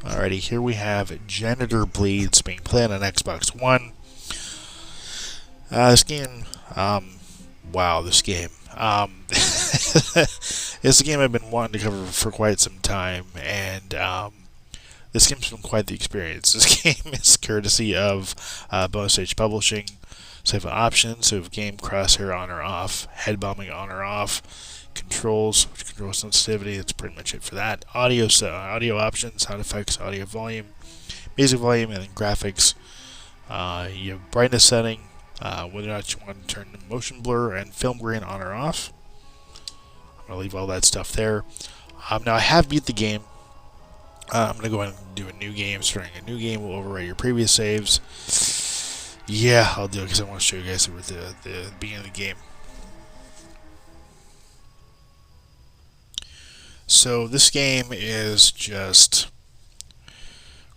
Alrighty, here we have Janitor Bleeds being played on Xbox One. This game, wow, this game. It's a game I've been wanting to cover for quite some time, and this game's been quite the experience. This game is courtesy of Bonus Stage Publishing. So we have options, so we have game crosshair on or off, head bombing on or off, controls, which control sensitivity, that's pretty much it for that. Audio, so audio options, sound effects, audio volume, music volume, and then graphics. You have brightness setting, whether or not you want to turn the motion blur and film grain on or off. I'm going to leave all that stuff there. Now I have beat the game. I'm going to go ahead and do a new game. Starting a new game will overwrite your previous saves. Yeah, I'll do it because I want to show you guys the beginning of the game. So this game is just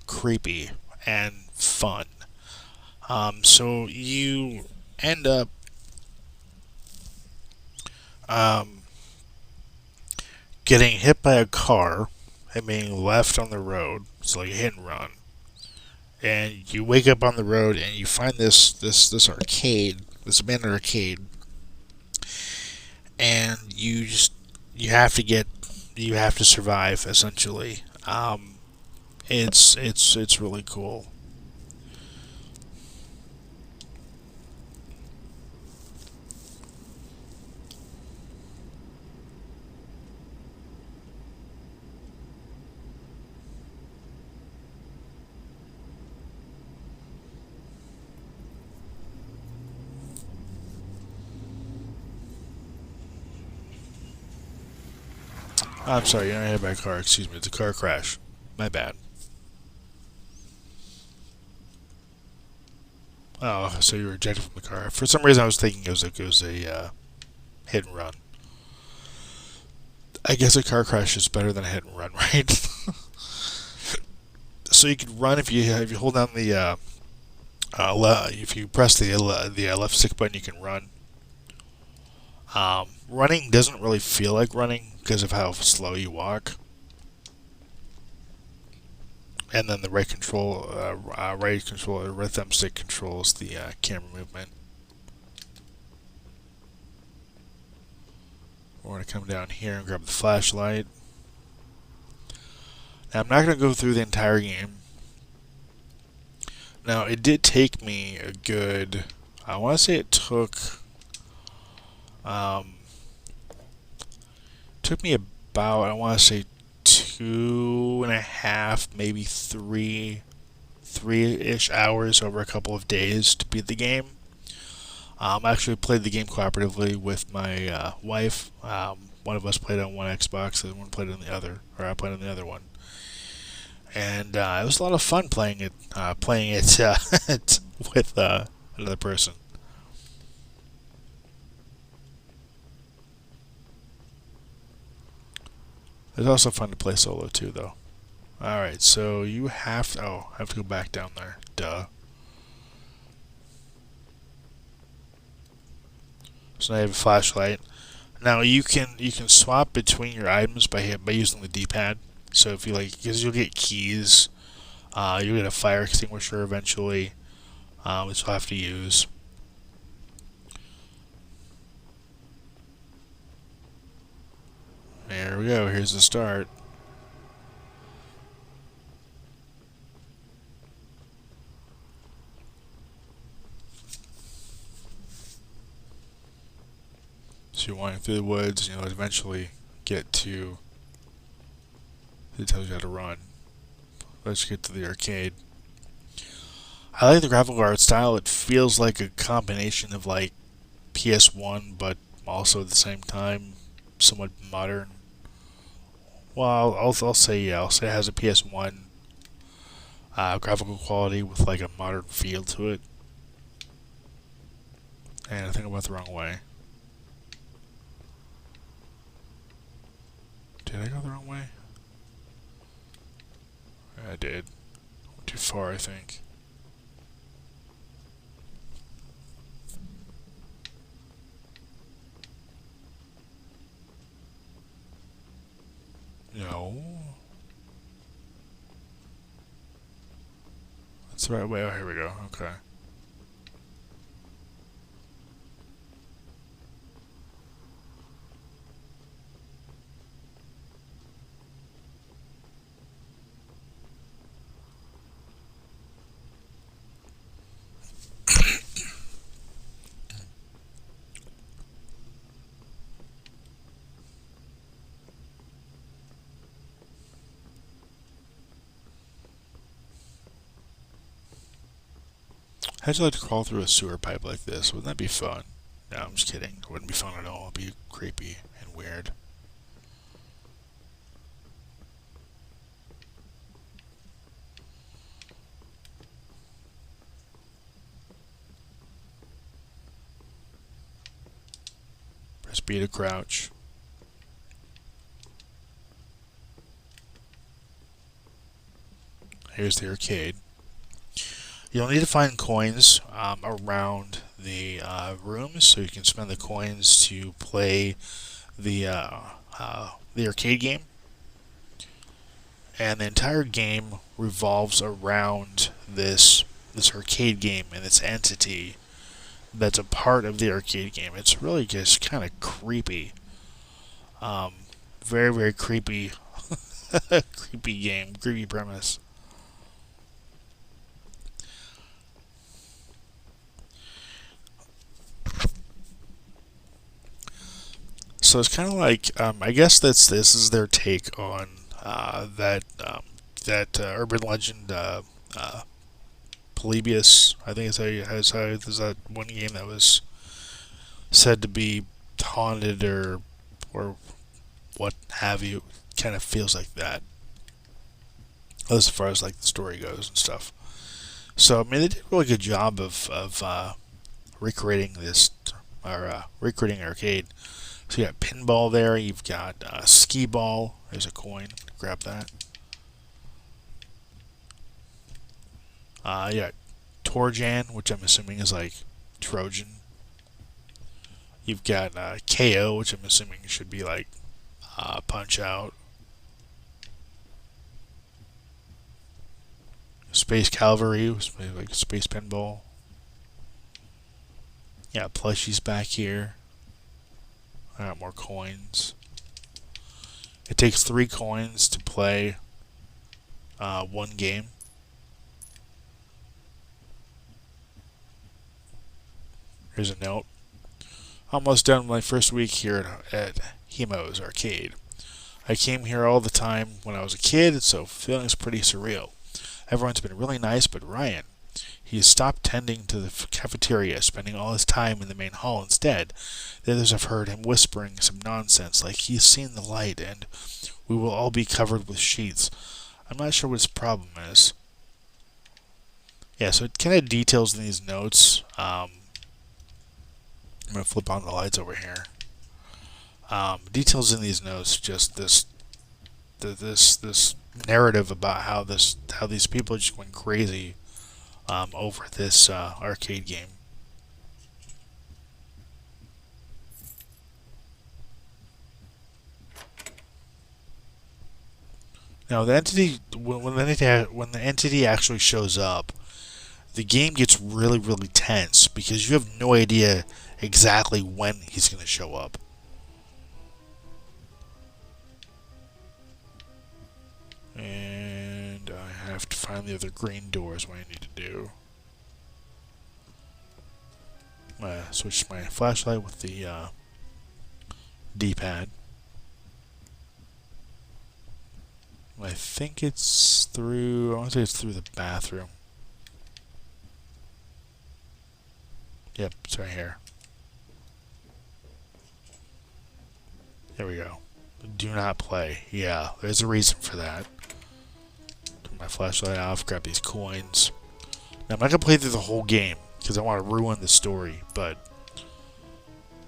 creepy and fun. So you end up getting hit by a car and being left on the road. It's like a hit and run. And you wake up on the road and you find this arcade, this abandoned arcade, and you have to survive essentially. It's really cool. I'm sorry, you're not hit by a car. Excuse me, it's a car crash. My bad. Oh, so you were ejected from the car. For some reason, I was thinking it was a hit and run. I guess a car crash is better than a hit and run, right? So you can run if you hold down the if you press the left stick button, you can run. Running doesn't really feel like running because of how slow you walk. And then the right right thumbstick controls the camera movement. We're going to come down here and grab the flashlight. Now I'm not going to go through the entire game. Now it did take me a good, I want to say it took me about, I want to say 2.5, maybe three-ish hours over a couple of days to beat the game. I actually played the game cooperatively with my wife. One of us played on one Xbox, the other one played on the other, or I played on the other one. And it was a lot of fun playing it with another person. It's also fun to play solo too, though. Alright, so you have to... Oh, I have to go back down there. Duh. So now you have a flashlight. Now you can swap between your items by using the D-pad. So if you because you'll get keys, you'll get a fire extinguisher eventually, which you'll have to use. There we go. Here's the start. So you're wandering through the woods, and you'll eventually get to... It tells you how to run. Let's get to the arcade. I like the graphical art style. It feels like a combination of like PS1, but also at the same time somewhat modern. Well, I'll say yeah. I'll say it has a PS1 graphical quality with like a modern feel to it. And I think I went the wrong way. Did I go the wrong way? I did. Went too far, I think. No. That's the right way. Oh, here we go. Okay. How'd you like to crawl through a sewer pipe like this? Wouldn't that be fun? No, I'm just kidding. It wouldn't be fun at all. It'd be creepy and weird. Press B to crouch. Here's the arcade. You'll need to find coins around the rooms, so you can spend the coins to play the arcade game. And the entire game revolves around this arcade game and this entity that's a part of the arcade game. It's really just kind of creepy. Very, very creepy. Creepy game, creepy premise. So it's kind of like, I guess this is their take on that urban legend, Polybius. I think it's how there's that one game that was said to be haunted or what have you. Kind of feels like that, as far as like the story goes and stuff. So I mean, they did a really good job of recreating this or recreating arcade. So you got pinball there. You've got skee ball. There's a coin. Grab that. You got Torjan, which I'm assuming is like Trojan. You've got KO, which I'm assuming should be like Punch Out. Space Cavalry, which is like Space Pinball. Yeah, plushies back here. I got more coins. It takes 3 coins to play one game. Here's a note. Almost done my first week here at Hemo's Arcade. I came here all the time when I was a kid, so feeling's pretty surreal. Everyone's been really nice, but Ryan, he has stopped tending to the cafeteria, spending all his time in the main hall instead. The others have heard him whispering some nonsense, like he's seen the light and we will all be covered with sheets. I'm not sure what his problem is. Yeah, so it kind of details in these notes. I'm going to flip on the lights over here. Details in these notes, just this narrative about how these people just went crazy over this arcade game. Now, the entity when the entity actually shows up, the game gets really, really tense because you have no idea exactly when he's going to show up. And I have to find the other green doors. What I need to do. I'm going to switch my flashlight with the D-pad. I think it's through. I want to say it's through the bathroom. Yep, it's right here. There we go. Do not play. Yeah, there's a reason for that. Turn my flashlight off, grab these coins. Now, I'm not going to play through the whole game because I want to ruin the story, but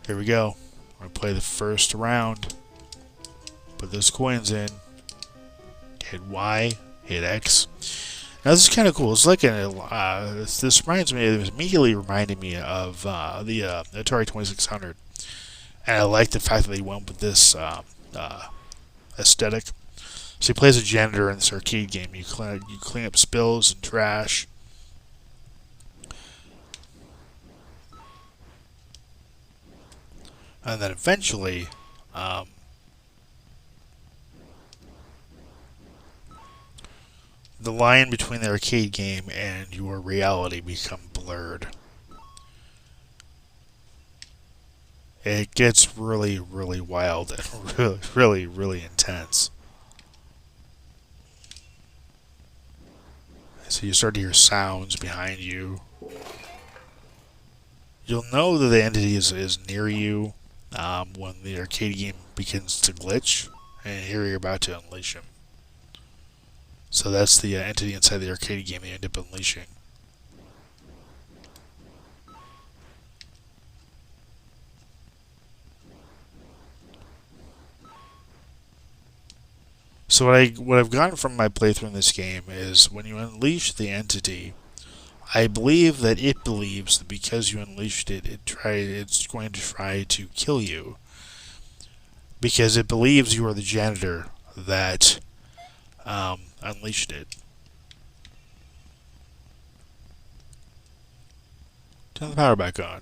here we go. I'm going to play the first round. Put those coins in. Hit Y, hit X. Now this is kind of cool. It's like this reminds me. It immediately reminded me of the Atari 2600, and I like the fact that they went with this aesthetic. So he plays a janitor in this arcade game. You clean up spills and trash. And then eventually, the line between the arcade game and your reality become blurred. It gets really, really wild and really, really, really intense. So you start to hear sounds behind you. You'll know that the entity is near you when the arcade game begins to glitch, and here you're about to unleash him. So that's the entity inside the arcade game that you end up unleashing. So what I've gotten from my playthrough in this game is when you unleash the entity, I believe that it believes that because you unleashed it, it's going to try to kill you. Because it believes you are the janitor that unleashed it. Turn the power back on.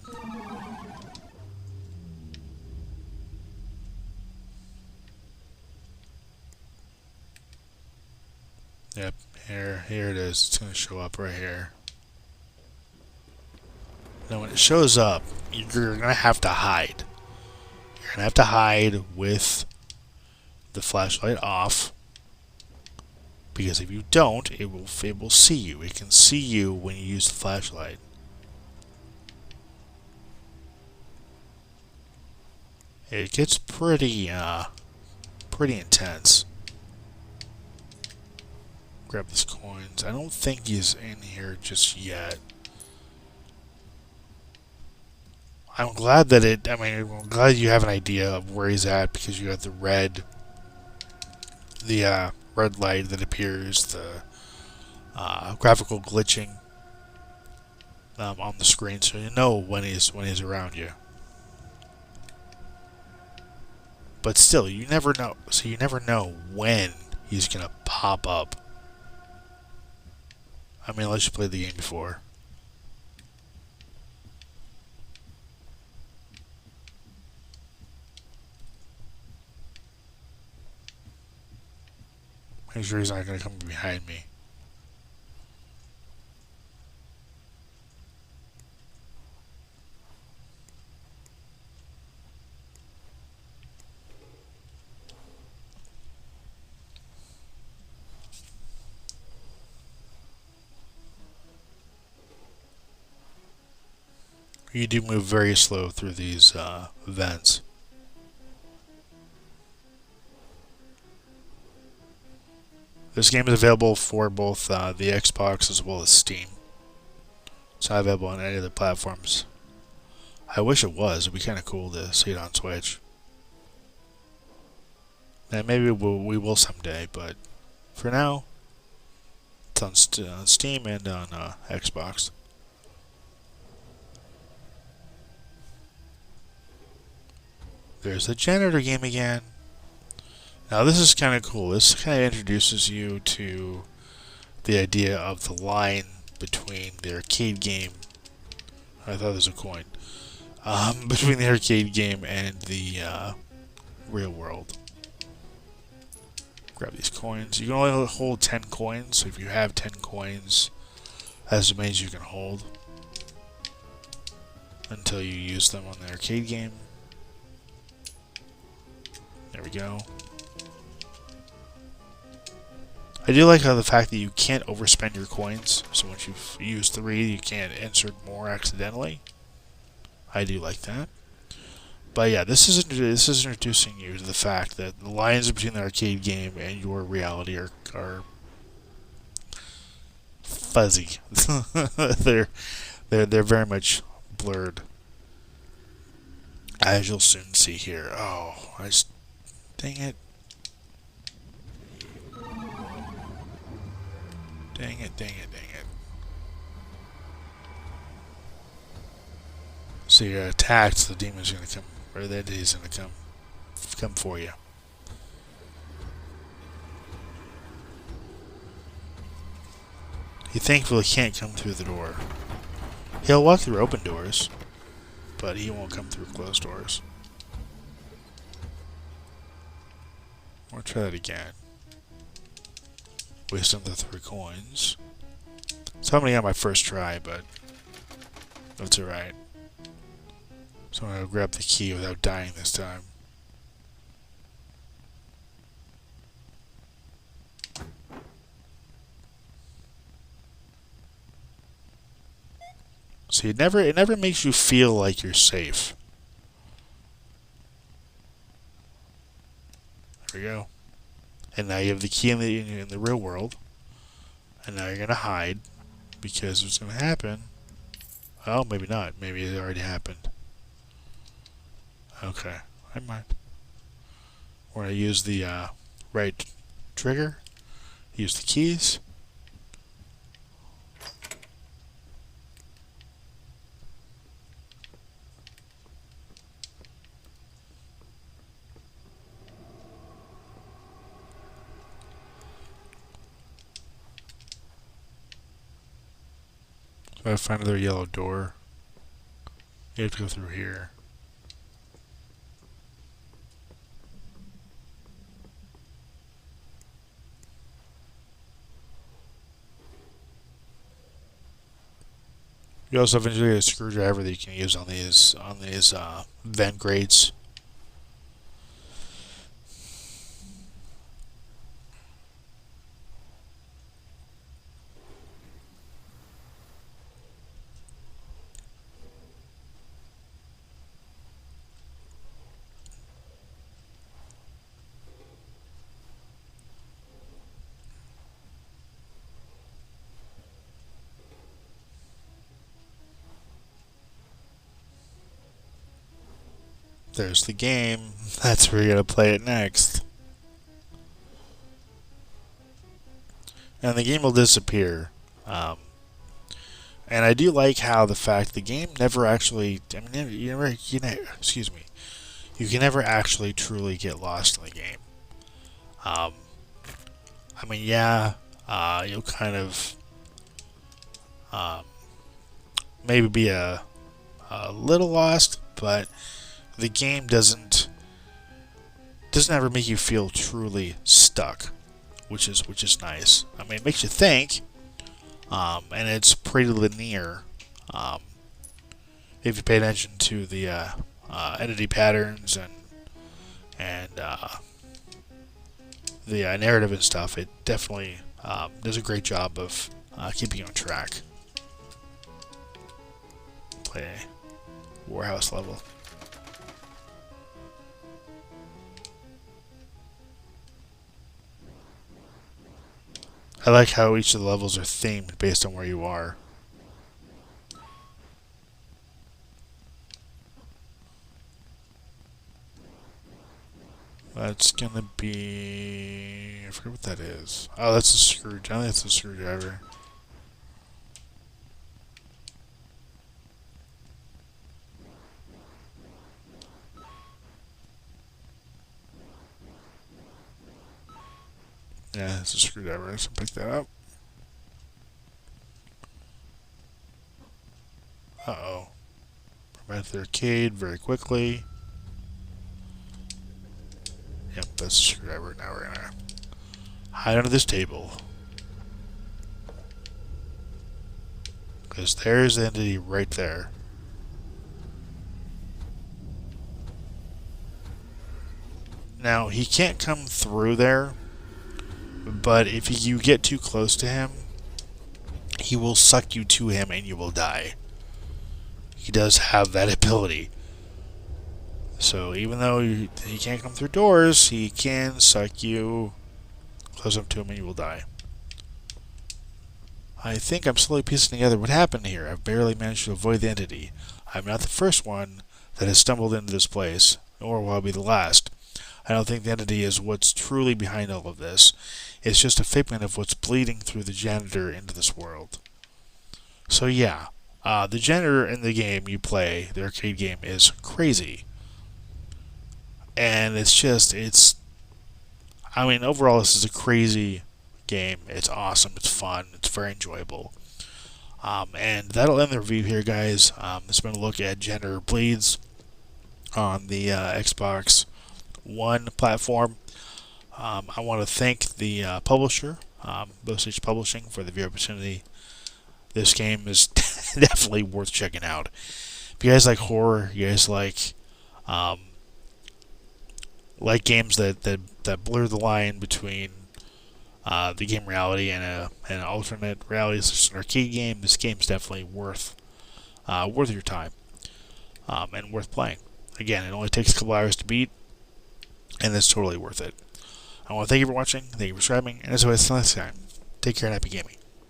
Yep, here it is. It's going to show up right here. Now when it shows up, you're going to have to hide. You're going to have to hide with the flashlight off. Because if you don't, it will see you. It can see you when you use the flashlight. It gets pretty intense. Grab these coins. I don't think he's in here just yet. I'm glad that I'm glad you have an idea of where he's at because you got the red light that appears, the graphical glitching on the screen, so you know when he's around you. But still, you never know. So you never know when he's gonna pop up. I mean, unless you played the game before. Make sure he's not going to come behind me. You do move very slow through these vents. This game is available for both the Xbox as well as Steam. It's not available on any other platforms. I wish it was. It'd be kind of cool to see it on Switch. And maybe we will someday, but for now, it's on Steam and on Xbox. There's the Janitor game again. Now this is kind of cool. This kind of introduces you to the idea of the line between the arcade game. I thought there was a coin. Between the arcade game and the real world. Grab these coins. You can only hold 10 coins, so if you have 10 coins, that's as many as you can hold until you use them on the arcade game. There we go. I do like how the fact that you can't overspend your coins, so once you've used 3, you can't insert more accidentally. I do like that. But yeah, this is introducing you to the fact that the lines between the arcade game and your reality are fuzzy. they're very much blurred, as you'll soon see here. Oh, dang it. Dang it. So you're attacked, the demon's gonna come, or the entity's gonna come for you. He thankfully can't come through the door. He'll walk through open doors, but he won't come through closed doors. I'll try that again. Waste another 3 coins. So I'm gonna get my first try, but that's alright. So I'm gonna grab the key without dying this time. So it never makes you feel like you're safe. There we go. And now you have the key in the real world. And now you're gonna hide because what's gonna happen? Oh, maybe not. Maybe it already happened. Okay, I mind. We're gonna use the right trigger. Use the keys. So I find another yellow door. You have to go through here. You also eventually get a screwdriver that you can use on these vent grates. There's the game. That's where you're going to play it next. And the game will disappear. And I do like how the fact the game never actually... I mean, excuse me. You can never actually truly get lost in the game. I mean, yeah, you'll kind of... maybe be a little lost, but... the game doesn't ever make you feel truly stuck, which is nice. I mean, it makes you think, and it's pretty linear. If you pay attention to the entity patterns and the narrative and stuff, it definitely does a great job of keeping you on track. Play a warehouse level. I like how each of the levels are themed based on where you are. That's gonna be... I forget what that is. Oh, that's a screwdriver. I think that's a screwdriver. Yeah, it's a screwdriver. Let's pick that up. Uh-oh. We're back to the arcade very quickly. Yep, that's a screwdriver. Now we're gonna hide under this table. Because there's the entity right there. Now, he can't come through there. But if you get too close to him, he will suck you to him and you will die. He does have that ability. So even though he can't come through doors, he can suck you close up to him and you will die. I think I'm slowly piecing together what happened here. I've barely managed to avoid the entity. I'm not the first one that has stumbled into this place, nor will I be the last. I don't think the entity is what's truly behind all of this. It's just a figment of what's bleeding through the janitor into this world. So yeah, the janitor in the game you play, the arcade game, is crazy. And I mean, overall this is a crazy game. It's awesome, it's fun, it's very enjoyable. And that'll end the review here, guys. This has been a look at Janitor Bleeds on the Xbox One platform. I want to thank the publisher, Bow Stage Publishing, for the viewer opportunity. This game is definitely worth checking out. If you guys like horror, you guys um, like games that blur the line between the game reality and an alternate reality, such as an arcade game, this game's definitely worth your time and worth playing. Again, it only takes a couple hours to beat, and it's totally worth it. I want to thank you for watching, thank you for subscribing, and as always, until next time, take care and happy gaming.